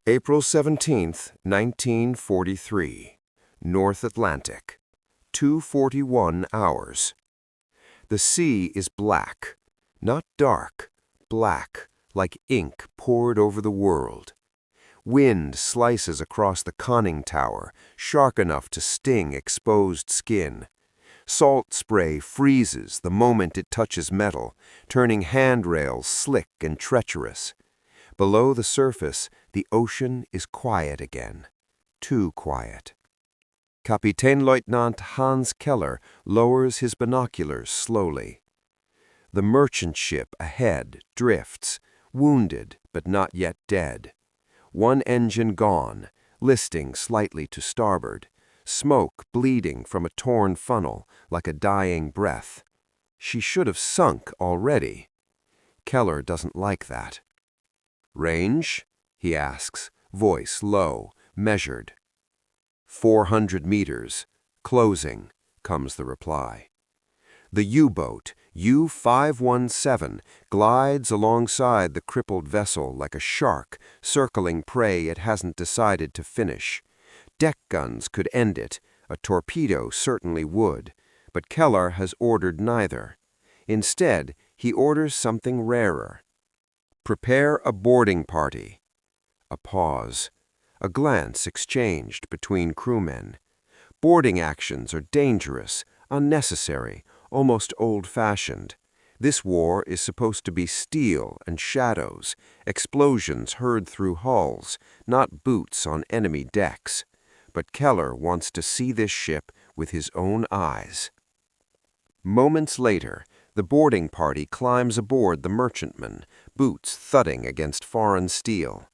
April 17th, 1943. North Atlantic. 2:41 hours. The sea is black, not dark, black, like ink poured over the world. Wind slices across the conning tower, sharp enough to sting exposed skin. Salt spray freezes the moment it touches metal, turning handrails slick and treacherous. Below the surface, the ocean is quiet again. Too quiet. Kapitänleutnant Hans Keller lowers his binoculars slowly. The merchant ship ahead drifts, wounded but not yet dead. One engine gone, listing slightly to starboard, smoke bleeding from a torn funnel like a dying breath. She should have sunk already. Keller doesn't like that. "Range?" he asks, voice low, measured. 400 meters. Closing, comes the reply. The U-boat, U-517, glides alongside the crippled vessel like a shark circling prey it hasn't decided to finish. Deck guns could end it, a torpedo certainly would, but Keller has ordered neither. Instead, he orders something rarer. "Prepare a boarding party." A pause. A glance exchanged between crewmen. Boarding actions are dangerous, unnecessary, almost old-fashioned. This war is supposed to be steel and shadows, explosions heard through hulls, not boots on enemy decks. But Keller wants to see this ship with his own eyes. Moments later, the boarding party climbs aboard the merchantman, boots thudding against foreign steel.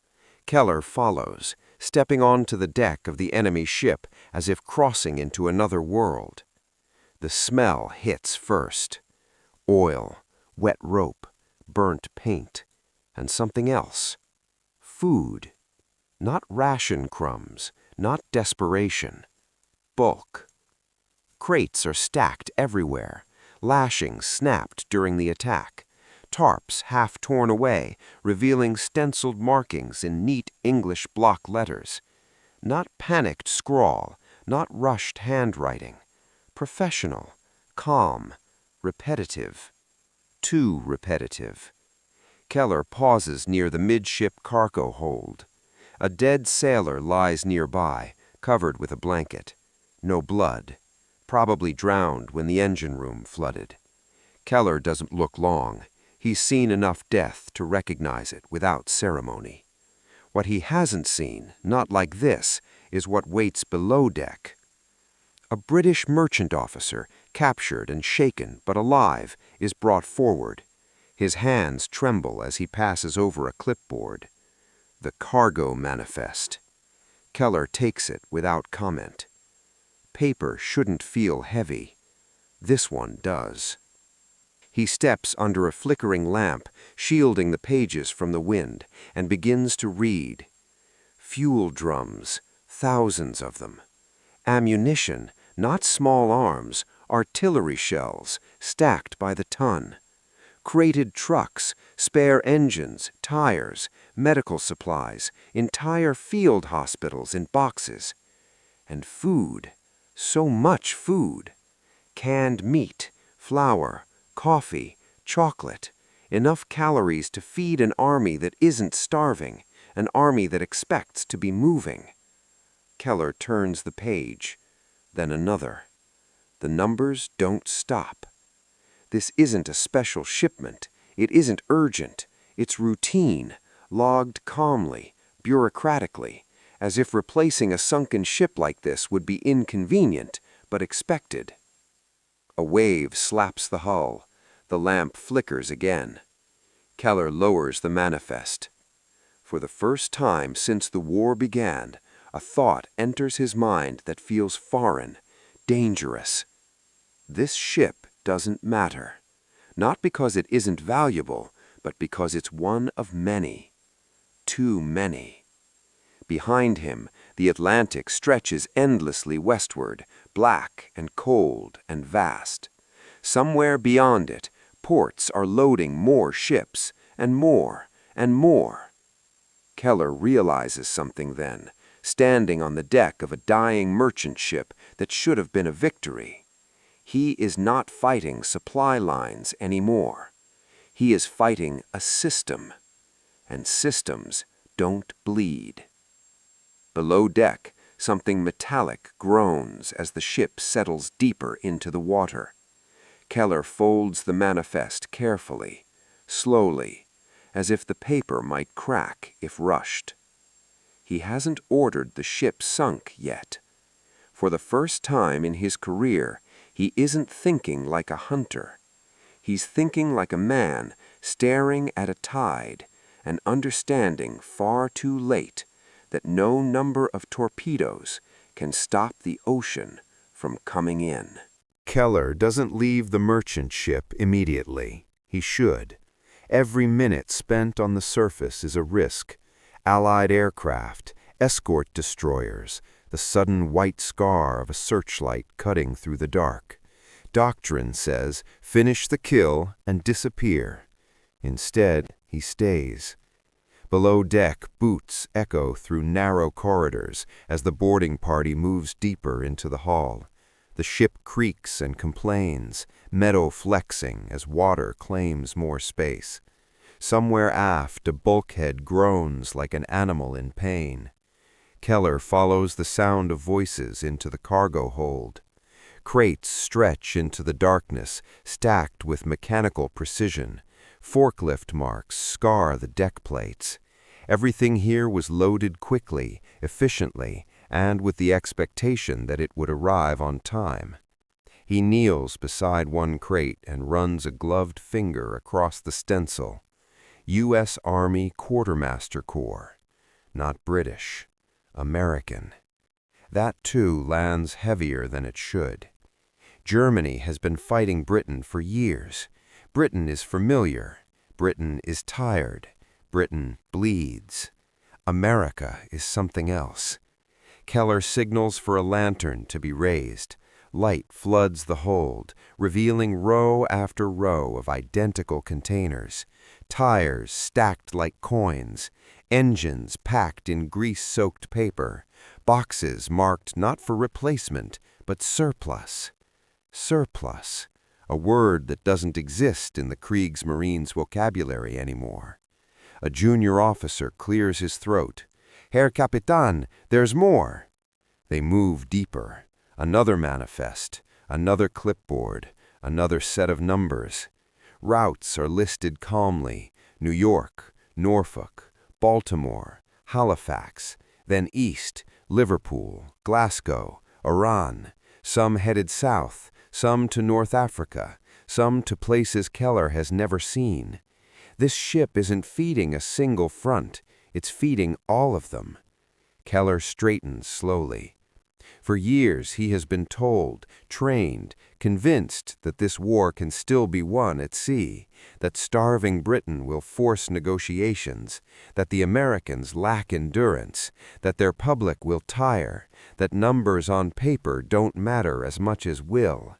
Keller follows, stepping onto the deck of the enemy ship as if crossing into another world. The smell hits first. Oil, wet rope, burnt paint, and something else. Food. Not ration crumbs, not desperation. Bulk. Crates are stacked everywhere, lashings snapped during the attack, tarps half torn away, revealing stenciled markings in neat English block letters. Not panicked scrawl, not rushed handwriting. Professional, calm, repetitive. Too repetitive. Keller pauses near the midship cargo hold. A dead sailor lies nearby, covered with a blanket. No blood. Probably drowned when the engine room flooded. Keller doesn't look long. He's seen enough death to recognize it without ceremony. What he hasn't seen, not like this, is what waits below deck. A British merchant officer, captured and shaken but alive, is brought forward. His hands tremble as he passes over a clipboard. The cargo manifest. Keller takes it without comment. Paper shouldn't feel heavy. This one does. He steps under a flickering lamp, shielding the pages from the wind, and begins to read. Fuel drums, thousands of them. Ammunition, not small arms, artillery shells, stacked by the ton. Crated trucks, spare engines, tires, medical supplies, entire field hospitals in boxes. And food, so much food. Canned meat, flour, coffee, chocolate, enough calories to feed an army that isn't starving, an army that expects to be moving. Keller turns the page, then another. The numbers don't stop. This isn't a special shipment. It isn't urgent. It's routine, logged calmly, bureaucratically, as if replacing a sunken ship like this would be inconvenient, but expected. A wave slaps the hull. The lamp flickers again. Keller lowers the manifest. For the first time since the war began, a thought enters his mind that feels foreign, dangerous. This ship doesn't matter. Not because it isn't valuable, but because it's one of many. Too many. Behind him, the Atlantic stretches endlessly westward, black and cold and vast. Somewhere beyond it, ports are loading more ships, and more, and more. Keller realizes something then, standing on the deck of a dying merchant ship that should have been a victory. He is not fighting supply lines anymore. He is fighting a system, and systems don't bleed. Below deck, something metallic groans as the ship settles deeper into the water. Keller folds the manifest carefully, slowly, as if the paper might crack if rushed. He hasn't ordered the ship sunk yet. For the first time in his career, he isn't thinking like a hunter. He's thinking like a man staring at a tide and understanding far too late that no number of torpedoes can stop the ocean from coming in. Keller doesn't leave the merchant ship immediately. He should. Every minute spent on the surface is a risk. Allied aircraft, escort destroyers, the sudden white scar of a searchlight cutting through the dark. Doctrine says, finish the kill and disappear. Instead, he stays. Below deck, boots echo through narrow corridors as the boarding party moves deeper into the hall. The ship creaks and complains, meadow flexing as water claims more space. Somewhere aft, a bulkhead groans like an animal in pain. Keller follows the sound of voices into the cargo hold. Crates stretch into the darkness, stacked with mechanical precision. Forklift marks scar the deck plates. Everything here was loaded quickly, efficiently, and with the expectation that it would arrive on time. He kneels beside one crate and runs a gloved finger across the stencil. U.S. Army Quartermaster Corps. Not British. American. That, too, lands heavier than it should. Germany has been fighting Britain for years. Britain is familiar. Britain is tired. Britain bleeds. America is something else. Keller signals for a lantern to be raised. Light floods the hold, revealing row after row of identical containers. Tires stacked like coins. Engines packed in grease-soaked paper. Boxes marked not for replacement, but surplus. Surplus, a word that doesn't exist in the Kriegsmarine's vocabulary anymore. A junior officer clears his throat. Herr Kapitän, there's more. They move deeper. Another manifest, another clipboard, another set of numbers. Routes are listed calmly. New York, Norfolk, Baltimore, Halifax, then east, Liverpool, Glasgow, Oran. Some headed south, some to North Africa, some to places Keller has never seen. This ship isn't feeding a single front, it's feeding all of them. Keller straightens slowly. For years he has been told, trained, convinced that this war can still be won at sea, that starving Britain will force negotiations, that the Americans lack endurance, that their public will tire, that numbers on paper don't matter as much as will.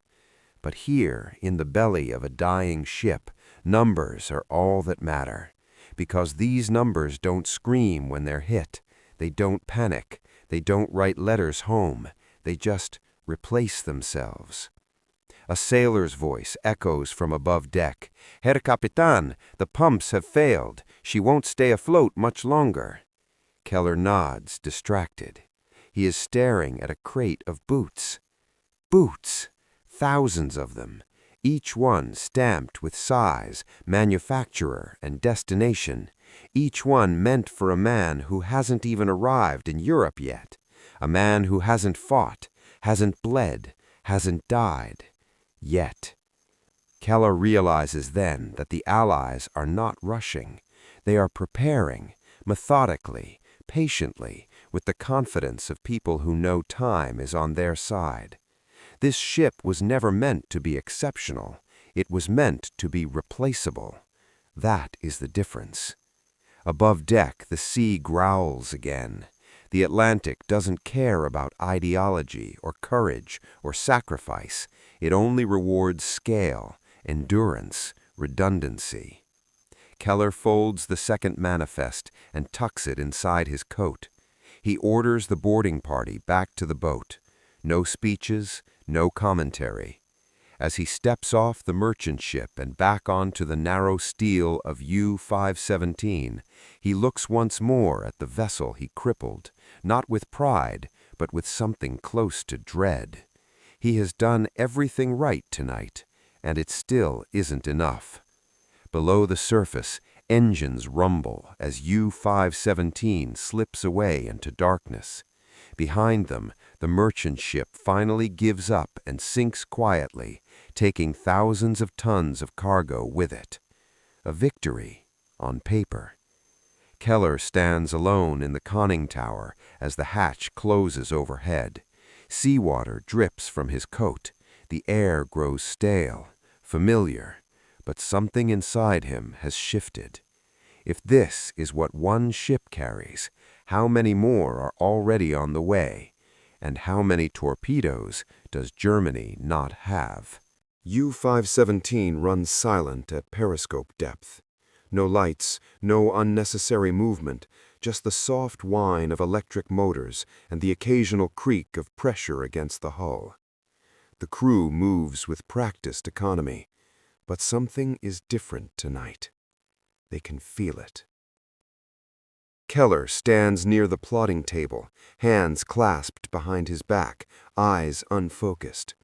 But here, in the belly of a dying ship, numbers are all that matter, because these numbers don't scream when they're hit, they don't panic, they don't write letters home, they just replace themselves. A sailor's voice echoes from above deck. Herr Kapitän, the pumps have failed. She won't stay afloat much longer. Keller nods, distracted. He is staring at a crate of boots. Boots! Thousands of them, each one stamped with size, manufacturer, and destination, each one meant for a man who hasn't even arrived in Europe yet, a man who hasn't fought, hasn't bled, hasn't died. Yet. Keller realizes then that the Allies are not rushing. They are preparing, methodically, patiently, with the confidence of people who know time is on their side. This ship was never meant to be exceptional. It was meant to be replaceable. That is the difference. Above deck, the sea growls again. The Atlantic doesn't care about ideology or courage or sacrifice. It only rewards scale, endurance, redundancy. Keller folds the second manifest and tucks it inside his coat. He orders the boarding party back to the boat. No speeches, no commentary. As he steps off the merchant ship and back onto the narrow steel of U-517, he looks once more at the vessel he crippled, not with pride, but with something close to dread. He has done everything right tonight, and it still isn't enough. Below the surface, engines rumble as U-517 slips away into darkness. Behind them, the merchant ship finally gives up and sinks quietly, taking thousands of tons of cargo with it. A victory on paper. Keller stands alone in the conning tower as the hatch closes overhead. Seawater drips from his coat. The air grows stale, familiar, but something inside him has shifted. If this is what one ship carries, how many more are already on the way? And how many torpedoes does Germany not have? U-517 runs silent at periscope depth. No lights, no unnecessary movement, just the soft whine of electric motors and the occasional creak of pressure against the hull. The crew moves with practiced economy, but something is different tonight. They can feel it. Keller stands near the plotting table, hands clasped behind his back, eyes unfocused.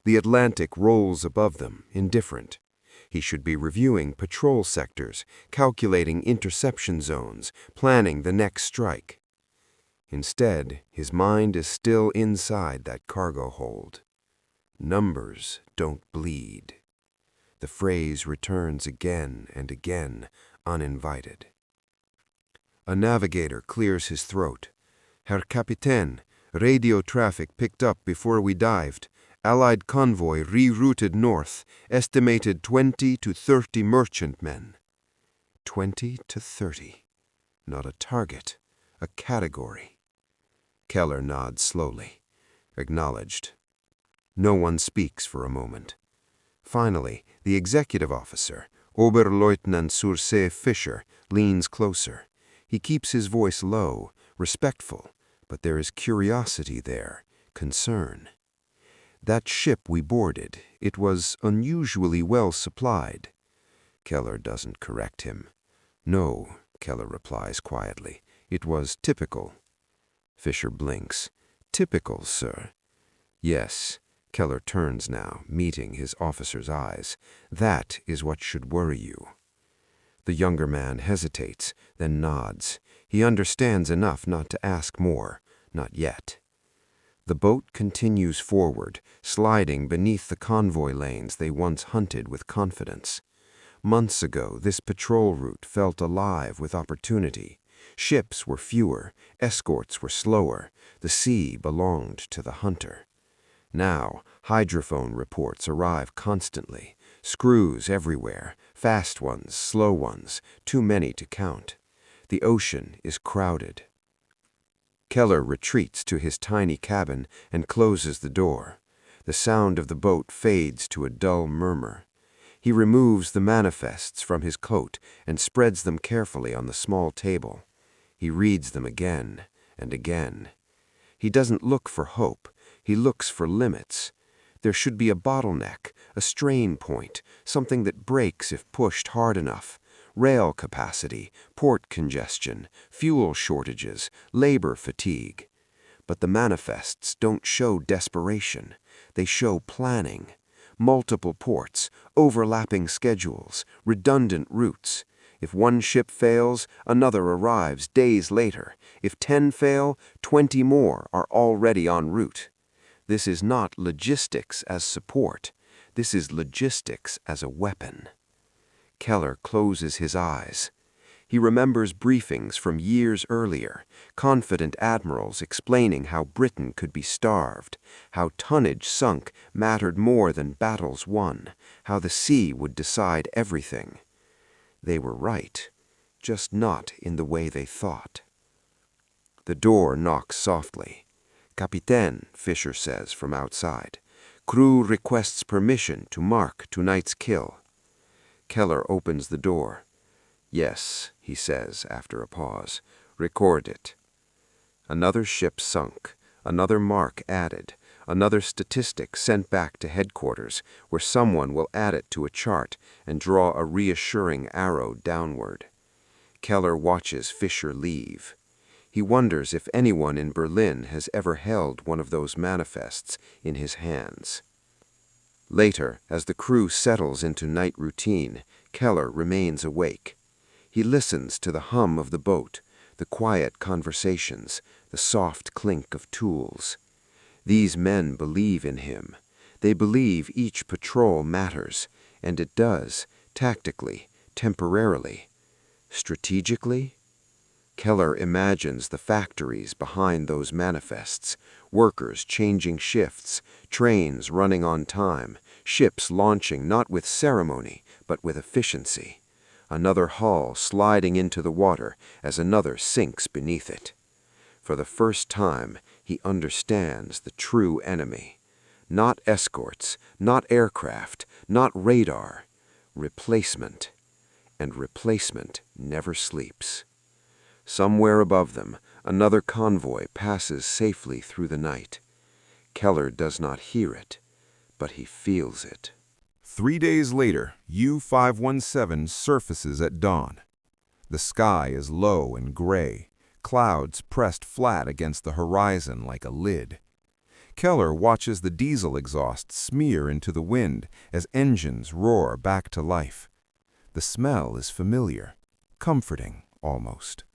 The Atlantic rolls above them, indifferent. He should be reviewing patrol sectors, calculating interception zones, planning the next strike. Instead, his mind is still inside that cargo hold. Numbers don't bleed. The phrase returns again and again, uninvited. A navigator clears his throat. Herr Kapitän, radio traffic picked up before we dived. Allied convoy rerouted north, estimated 20 to 30 merchantmen. 20 to 30. Not a target, a category. Keller nods slowly. Acknowledged. No one speaks for a moment. Finally, the executive officer, Oberleutnant Surse Fischer, leans closer. He keeps his voice low, respectful, but there is curiosity there, concern. That ship we boarded, it was unusually well supplied. Keller doesn't correct him. No, Keller replies quietly. It was typical. Fischer blinks. Typical, sir. Yes. Keller turns now, meeting his officer's eyes. That is what should worry you. The younger man hesitates, then nods. He understands enough not to ask more, not yet. The boat continues forward, sliding beneath the convoy lanes they once hunted with confidence. Months ago, this patrol route felt alive with opportunity. Ships were fewer, escorts were slower, the sea belonged to the hunter. Now, hydrophone reports arrive constantly, screws everywhere, fast ones, slow ones, too many to count. The ocean is crowded. Keller retreats to his tiny cabin and closes the door. The sound of the boat fades to a dull murmur. He removes the manifests from his coat and spreads them carefully on the small table. He reads them again and again. He doesn't look for hope. He looks for limits. There should be a bottleneck, a strain point, something that breaks if pushed hard enough. Rail capacity, port congestion, fuel shortages, labor fatigue. But the manifests don't show desperation. They show planning. Multiple ports, overlapping schedules, redundant routes. If one ship fails, another arrives days later. If 10 fail, 20 more are already en route. This is not logistics as support. This is logistics as a weapon. Keller closes his eyes. He remembers briefings from years earlier, confident admirals explaining how Britain could be starved, how tonnage sunk mattered more than battles won, how the sea would decide everything. They were right, just not in the way they thought. The door knocks softly. Kapitän, Fischer says from outside. Crew requests permission to mark tonight's kill. Keller opens the door. Yes, he says after a pause. Record it. Another ship sunk, another mark added, another statistic sent back to headquarters, where someone will add it to a chart and draw a reassuring arrow downward. Keller watches Fisher leave. He wonders if anyone in Berlin has ever held one of those manifests in his hands. Later, as the crew settles into night routine, Keller remains awake. He listens to the hum of the boat, the quiet conversations, the soft clink of tools. These men believe in him. They believe each patrol matters, and it does, tactically, temporarily. Strategically? Keller imagines the factories behind those manifests, workers changing shifts, trains running on time, ships launching not with ceremony, but with efficiency. Another hull sliding into the water as another sinks beneath it. For the first time, he understands the true enemy. Not escorts, not aircraft, not radar. Replacement. And replacement never sleeps. Somewhere above them, another convoy passes safely through the night. Keller does not hear it, but he feels it. 3 days later, U-517 surfaces at dawn. The sky is low and gray, clouds pressed flat against the horizon like a lid. Keller watches the diesel exhaust smear into the wind as engines roar back to life. The smell is familiar, comforting almost.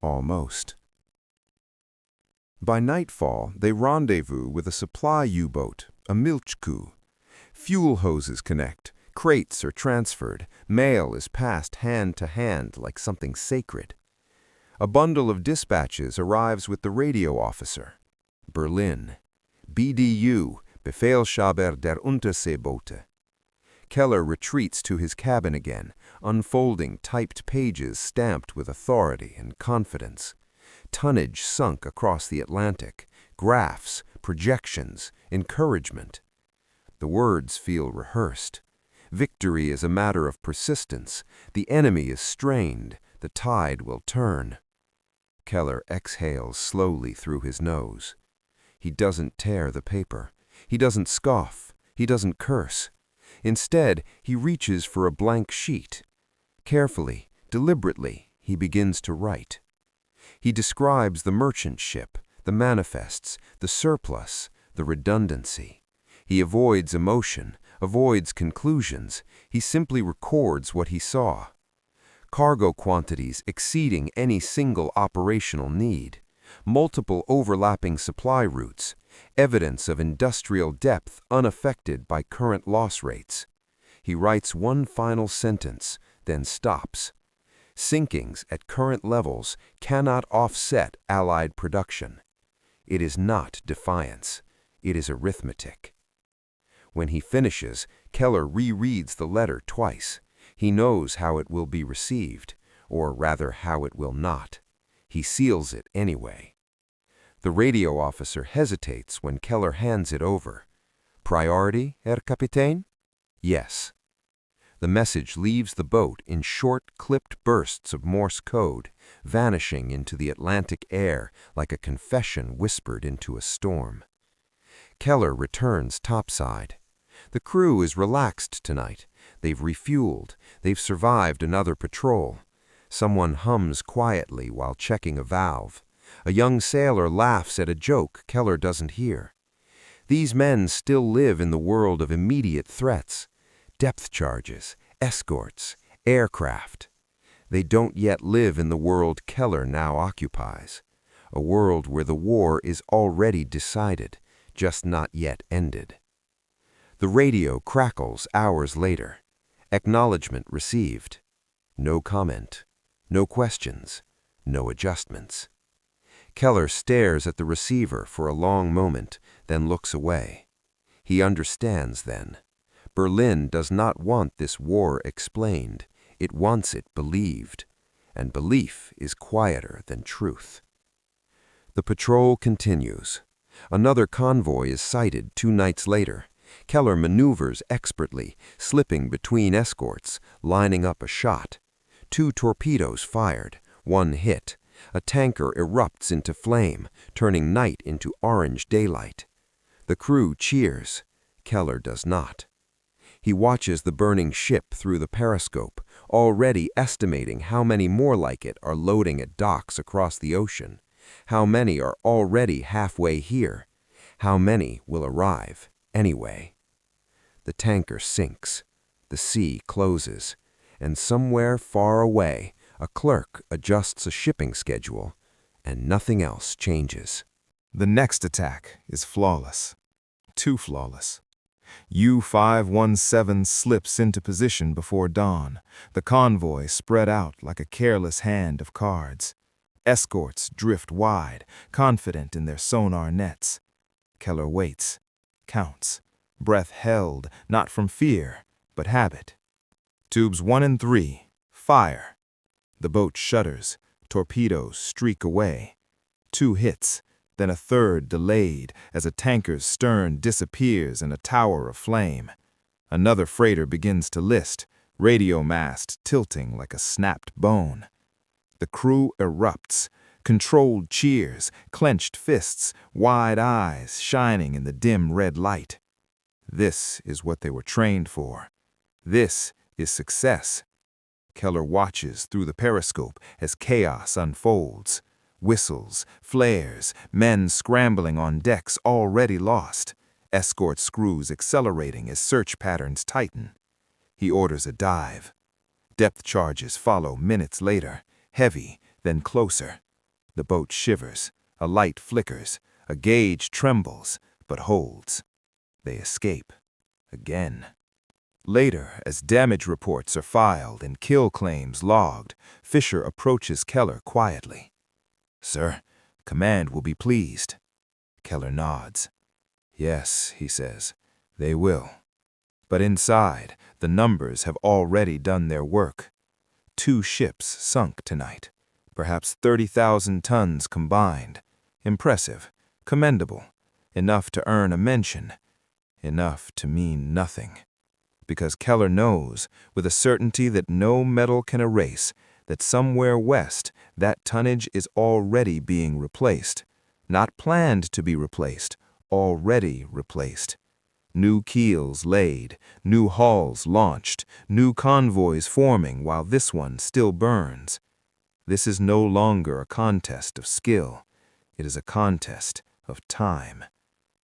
Almost. By nightfall, they rendezvous with a supply U-boat, a Milchkuh. Fuel hoses connect, crates are transferred, mail is passed hand to hand like something sacred. A bundle of dispatches arrives with the radio officer. Berlin. BDU, Befehlshaber der Unterseeboote. Keller retreats to his cabin again, unfolding typed pages stamped with authority and confidence. Tonnage sunk across the Atlantic, graphs, projections, encouragement. The words feel rehearsed. Victory is a matter of persistence. The enemy is strained. The tide will turn. Keller exhales slowly through his nose. He doesn't tear the paper. He doesn't scoff. He doesn't curse. Instead, he reaches for a blank sheet. Carefully, deliberately, he begins to write. He describes the merchant ship, the manifests, the surplus, the redundancy. He avoids emotion, avoids conclusions. He simply records what he saw. Cargo quantities exceeding any single operational need. Multiple overlapping supply routes. Evidence of industrial depth unaffected by current loss rates. He writes one final sentence, then stops. Sinkings at current levels cannot offset Allied production. It is not defiance. It is arithmetic. When he finishes, Keller rereads the letter twice. He knows how it will be received, or rather how it will not. He seals it anyway. The radio officer hesitates when Keller hands it over. Priority, Herr Kapitän? Yes. The message leaves the boat in short, clipped bursts of Morse code, vanishing into the Atlantic air like a confession whispered into a storm. Keller returns topside. The crew is relaxed tonight. They've refueled. They've survived another patrol. Someone hums quietly while checking a valve. A young sailor laughs at a joke Keller doesn't hear. These men still live in the world of immediate threats. Depth charges, escorts, aircraft. They don't yet live in the world Keller now occupies. A world where the war is already decided, just not yet ended. The radio crackles hours later. Acknowledgement received. No comment. No questions. No adjustments. Keller stares at the receiver for a long moment, then looks away. He understands then. Berlin does not want this war explained. It wants it believed. And belief is quieter than truth. The patrol continues. Another convoy is sighted 2 nights later. Keller maneuvers expertly, slipping between escorts, lining up a shot. 2 torpedoes fired, 1 hit. A tanker erupts into flame, turning night into orange daylight. The crew cheers. Keller does not. He watches the burning ship through the periscope, already estimating how many more like it are loading at docks across the ocean, how many are already halfway here, how many will arrive anyway. The tanker sinks, the sea closes, and somewhere far away, a clerk adjusts a shipping schedule, and nothing else changes. The next attack is flawless. Too flawless. U-517 slips into position before dawn, the convoy spread out like a careless hand of cards. Escorts drift wide, confident in their sonar nets. Keller waits, counts, breath held not from fear, but habit. Tubes 1 and 3, fire. The boat shudders, torpedoes streak away. 2 hits, then a third delayed as a tanker's stern disappears in a tower of flame. Another freighter begins to list, radio mast tilting like a snapped bone. The crew erupts, controlled cheers, clenched fists, wide eyes shining in the dim red light. This is what they were trained for. This is success. Keller watches through the periscope as chaos unfolds. Whistles, flares, men scrambling on decks already lost. Escort screws accelerating as search patterns tighten. He orders a dive. Depth charges follow minutes later, heavy, then closer. The boat shivers, a light flickers, a gauge trembles, but holds. They escape. Again. Later, as damage reports are filed and kill claims logged, Fisher approaches Keller quietly. "Sir, command will be pleased." Keller nods. "Yes," he says, "they will." But inside, the numbers have already done their work. 2 ships sunk tonight, perhaps 30,000 tons combined. Impressive, commendable, enough to earn a mention, enough to mean nothing. Because Keller knows, with a certainty that no metal can erase, that somewhere west that tonnage is already being replaced. Not planned to be replaced, already replaced. New keels laid, new hulls launched, new convoys forming while this one still burns. This is no longer a contest of skill. It is a contest of time.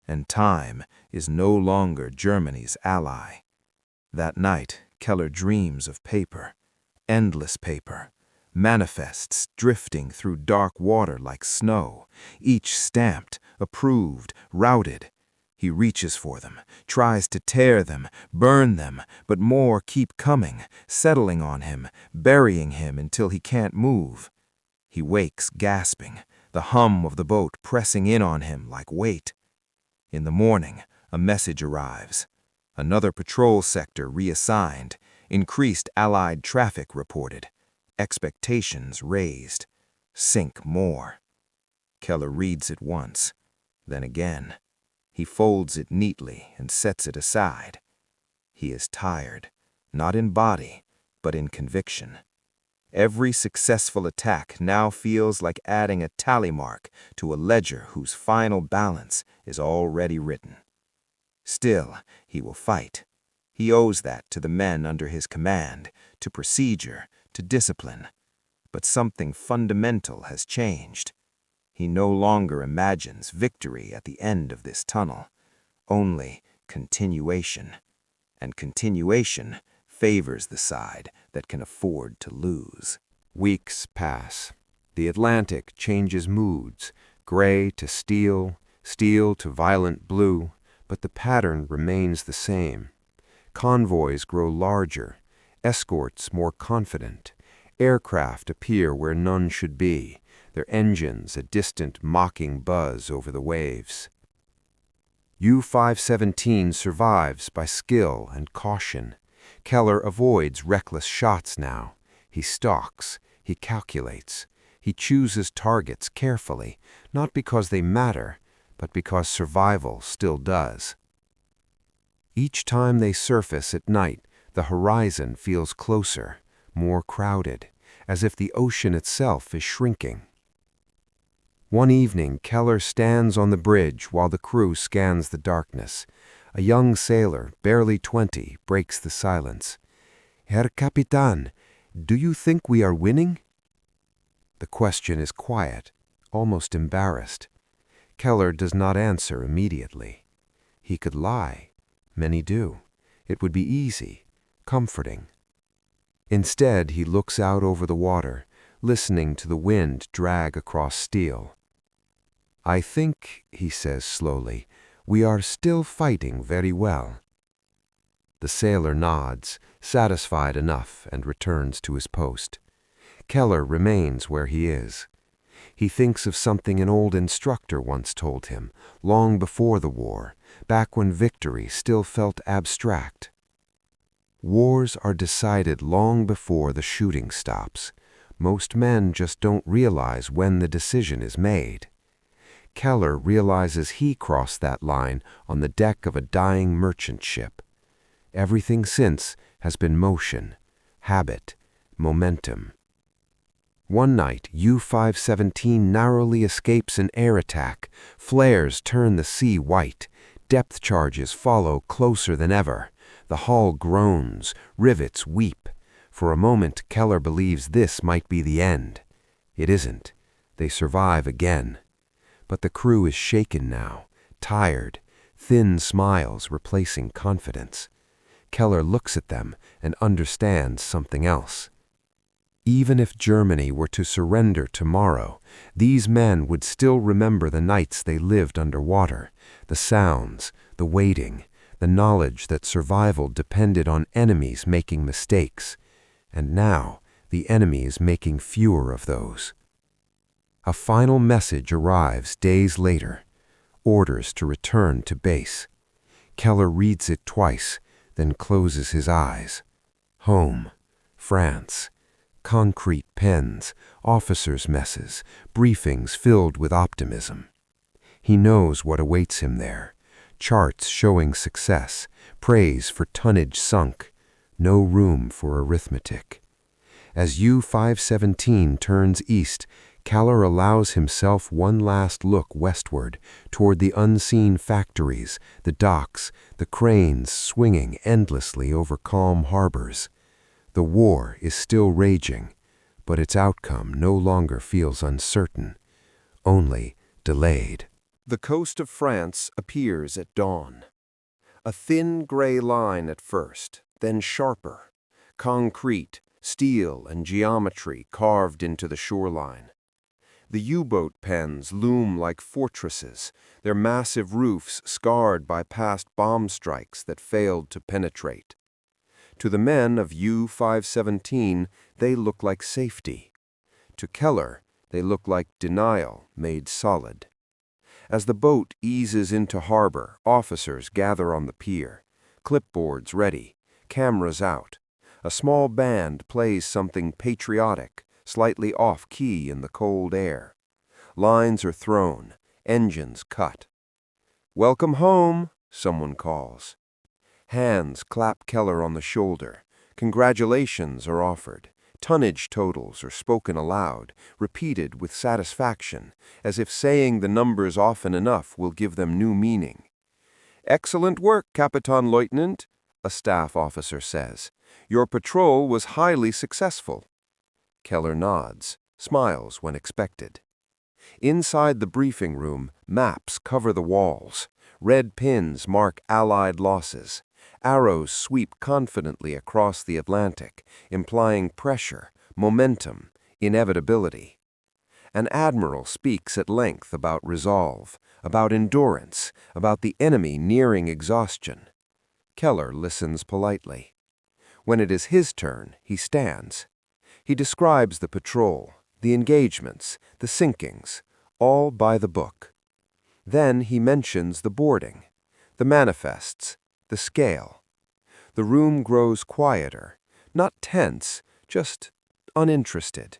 And time is no longer Germany's ally. That night, Keller dreams of paper, endless paper, manifests drifting through dark water like snow, each stamped, approved, routed. He reaches for them, tries to tear them, burn them, but more keep coming, settling on him, burying him until he can't move. He wakes gasping, the hum of the boat pressing in on him like weight. In the morning, a message arrives. Another patrol sector reassigned, increased Allied traffic reported, expectations raised, sink more. Keller reads it once, then again. He folds it neatly and sets it aside. He is tired, not in body, but in conviction. Every successful attack now feels like adding a tally mark to a ledger whose final balance is already written. Still, he will fight. He owes that to the men under his command, to procedure, to discipline. But something fundamental has changed. He no longer imagines victory at the end of this tunnel, only continuation. And continuation favors the side that can afford to lose. Weeks pass. The Atlantic changes moods, gray to steel, steel to violent blue, but the pattern remains the same. Convoys grow larger, escorts more confident, aircraft appear where none should be, their engines a distant mocking buzz over the waves. U-517 survives by skill and caution. Keller avoids reckless shots now. He stalks, he calculates, he chooses targets carefully, not because they matter, but because survival still does. Each time they surface at night, the horizon feels closer, more crowded, as if the ocean itself is shrinking. One evening, Keller stands on the bridge while the crew scans the darkness. A young sailor, barely 20, breaks the silence. "Herr Capitan, do you think we are winning?" The question is quiet, almost embarrassed. Keller does not answer immediately. He could lie. Many do. It would be easy, comforting. Instead, he looks out over the water, listening to the wind drag across steel. "I think," he says slowly, "we are still fighting very well." The sailor nods, satisfied enough, and returns to his post. Keller remains where he is. He thinks of something an old instructor once told him, long before the war, back when victory still felt abstract. Wars are decided long before the shooting stops. Most men just don't realize when the decision is made. Keller realizes he crossed that line on the deck of a dying merchant ship. Everything since has been motion, habit, momentum. One night, U-517 narrowly escapes an air attack. Flares turn the sea white. Depth charges follow closer than ever. The hull groans, rivets weep. For a moment, Keller believes this might be the end. It isn't. They survive again. But the crew is shaken now, tired, thin smiles replacing confidence. Keller looks at them and understands something else. Even if Germany were to surrender tomorrow, these men would still remember the nights they lived underwater, the sounds, the waiting, the knowledge that survival depended on enemies making mistakes. And now, the enemy is making fewer of those. A final message arrives days later. Orders to return to base. Keller reads it twice, then closes his eyes. Home, France. Concrete pens, officers' messes, briefings filled with optimism. He knows what awaits him there. Charts showing success, praise for tonnage sunk, no room for arithmetic. As U-517 turns east, Keller allows himself one last look westward, toward the unseen factories, the docks, the cranes swinging endlessly over calm harbors. The war is still raging, but its outcome no longer feels uncertain, only delayed. The coast of France appears at dawn. A thin gray line at first, then sharper. Concrete, steel, and geometry carved into the shoreline. The U-boat pens loom like fortresses, their massive roofs scarred by past bomb strikes that failed to penetrate. To the men of U-517, they look like safety. To Keller, they look like denial made solid. As the boat eases into harbor, officers gather on the pier, clipboards ready, cameras out. A small band plays something patriotic, slightly off-key in the cold air. Lines are thrown, engines cut. "Welcome home," someone calls. Hands clap Keller on the shoulder. Congratulations are offered. Tonnage totals are spoken aloud, repeated with satisfaction, as if saying the numbers often enough will give them new meaning. "Excellent work, Kapitan Leutnant," a staff officer says. "Your patrol was highly successful." Keller nods, smiles when expected. Inside the briefing room, maps cover the walls. Red pins mark Allied losses. Arrows sweep confidently across the Atlantic, implying pressure, momentum, inevitability. An admiral speaks at length about resolve, about endurance, about the enemy nearing exhaustion. Keller listens politely. When it is his turn, he stands. He describes the patrol, the engagements, the sinkings, all by the book. Then he mentions the boarding, the manifests, the scale. The room grows quieter, not tense, just uninterested.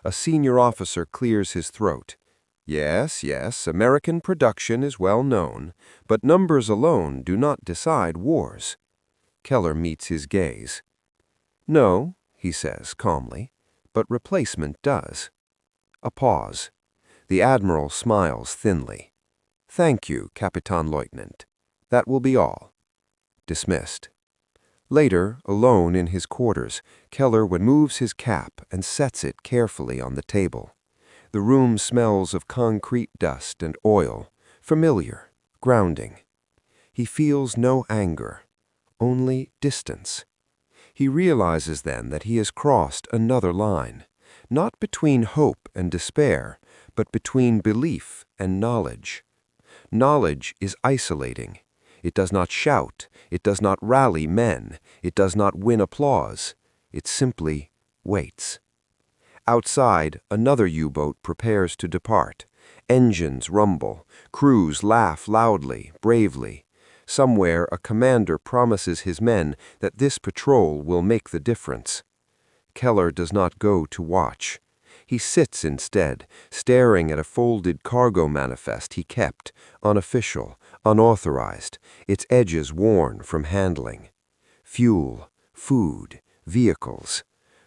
A senior officer clears his throat. Yes, American production is well known, but numbers alone do not decide wars. Keller meets his gaze. No, he says calmly, but replacement does. A pause. The Admiral smiles thinly. "Thank you, Kapitänleutnant. That will be all." Dismissed. Later, alone in his quarters, Keller removes his cap and sets it carefully on the table. The room smells of concrete dust and oil, familiar, grounding. He feels no anger, only distance. He realizes then that he has crossed another line, not between hope and despair, but between belief and knowledge. Knowledge is isolating. It does not shout, it does not rally men, it does not win applause. It simply waits. Outside, another U-boat prepares to depart. Engines rumble, crews laugh loudly, bravely. Somewhere a commander promises his men that this patrol will make the difference. Keller does not go to watch. He sits instead, staring at a folded cargo manifest he kept, unofficial, unauthorized, its edges worn from handling. Fuel, food, vehicles.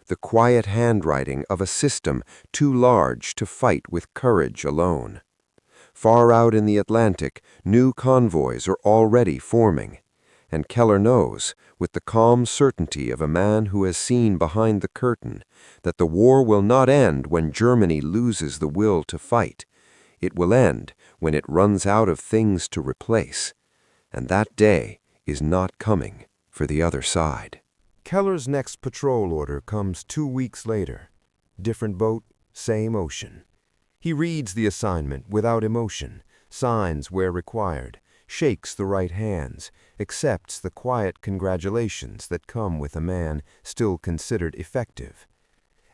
The quiet handwriting of a system too large to fight with courage alone. Far out in the Atlantic, new convoys are already forming. And Keller knows, with the calm certainty of a man who has seen behind the curtain, that the war will not end when Germany loses the will to fight. It will end when it runs out of things to replace. And that day is not coming for the other side. Keller's next patrol order comes 2 weeks later. Different boat, same ocean. He reads the assignment without emotion, signs where required, shakes the right hands, accepts the quiet congratulations that come with a man still considered effective.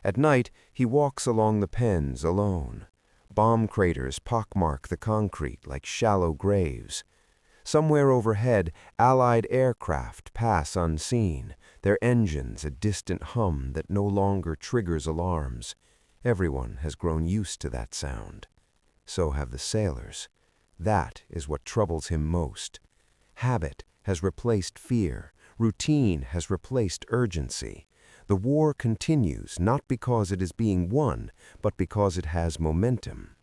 At night, he walks along the pens alone. Bomb craters pockmark the concrete like shallow graves. Somewhere overhead, Allied aircraft pass unseen, their engines a distant hum that no longer triggers alarms. Everyone has grown used to that sound. So have the sailors. That is what troubles him most. Habit has replaced fear. Routine has replaced urgency. The war continues not because it is being won, but because it has momentum.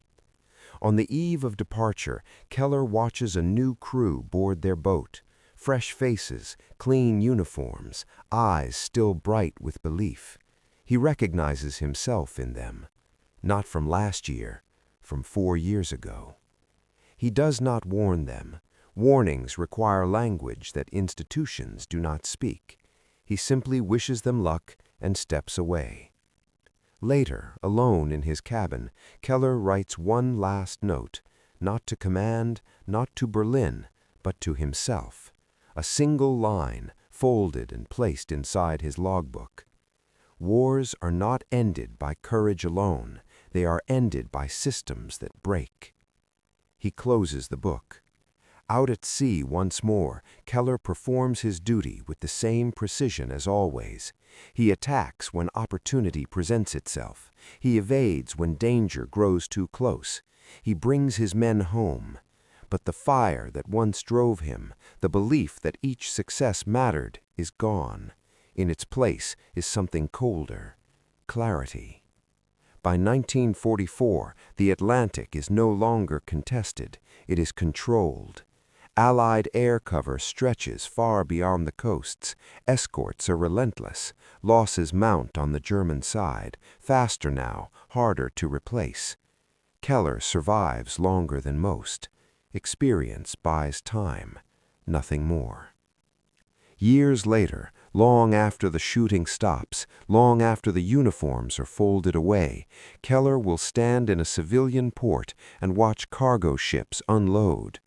On the eve of departure, Keller watches a new crew board their boat. Fresh faces, clean uniforms, eyes still bright with belief. He recognizes himself in them. Not from last year, from 4 years ago. He does not warn them. Warnings require language that institutions do not speak. He simply wishes them luck and steps away. Later, alone in his cabin, Keller writes one last note, not to command, not to Berlin, but to himself. A single line, folded and placed inside his logbook. Wars are not ended by courage alone. They are ended by systems that break. He closes the book. Out at sea once more, Keller performs his duty with the same precision as always. He attacks when opportunity presents itself. He evades when danger grows too close. He brings his men home. But the fire that once drove him, the belief that each success mattered, is gone. In its place is something colder, clarity. By 1944, the Atlantic is no longer contested. It is controlled. Allied air cover stretches far beyond the coasts. Escorts are relentless. Losses mount on the German side, faster now, harder to replace. Keller survives longer than most. Experience buys time, nothing more. Years later, long after the shooting stops, long after the uniforms are folded away, Keller will stand in a civilian port and watch cargo ships unload.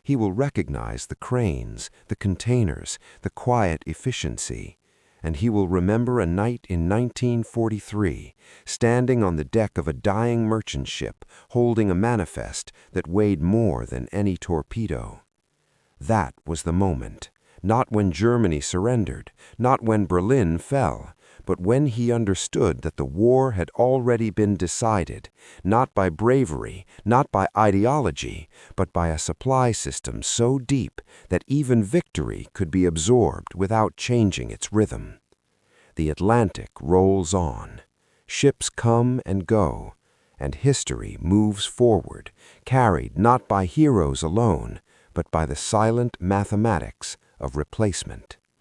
He will recognize the cranes, the containers, the quiet efficiency. And he will remember a night in 1943, standing on the deck of a dying merchant ship, holding a manifest that weighed more than any torpedo. That was the moment. Not when Germany surrendered, not when Berlin fell, but when he understood that the war had already been decided, not by bravery, not by ideology, but by a supply system so deep that even victory could be absorbed without changing its rhythm. The Atlantic rolls on. Ships come and go, and history moves forward, carried not by heroes alone, but by the silent mathematics of replacement.